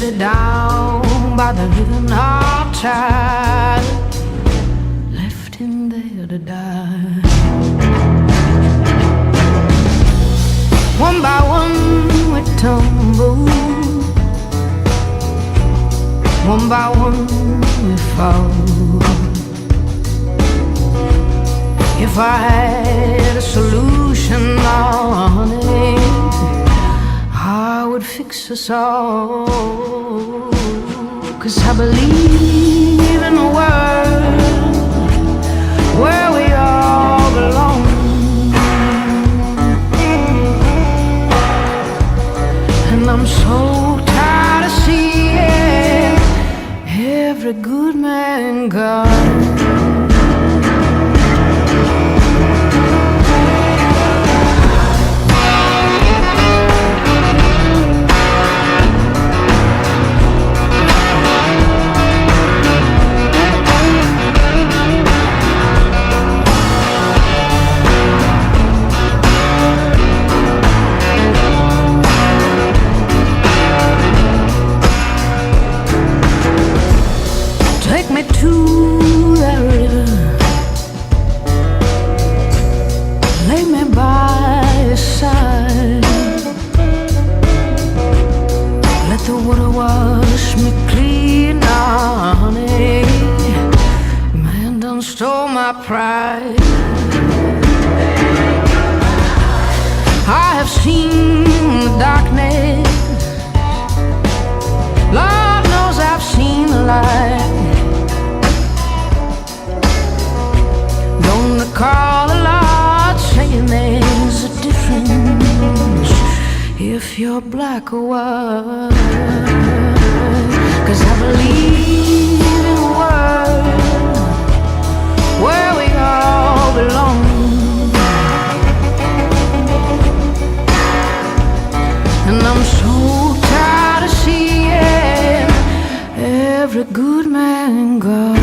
Headed down by the river, not tired, left him there to die. One by one we tumble, one by one we fall. If I had a solution, honey, I would fix us all. 'Cause I believe in a world where we all belong. And I'm so tired of seeing every good man gone. Take me to that river, lay me by your side, let the water wash me clean, honey. Man done stole my pride. I have seen the darkness, Lord knows I've seen the light. Don't recall a lot saying there's a difference if you're black or white. 'Cause I believe in a world where we all belong. And I'm so tired of seeing every good man go.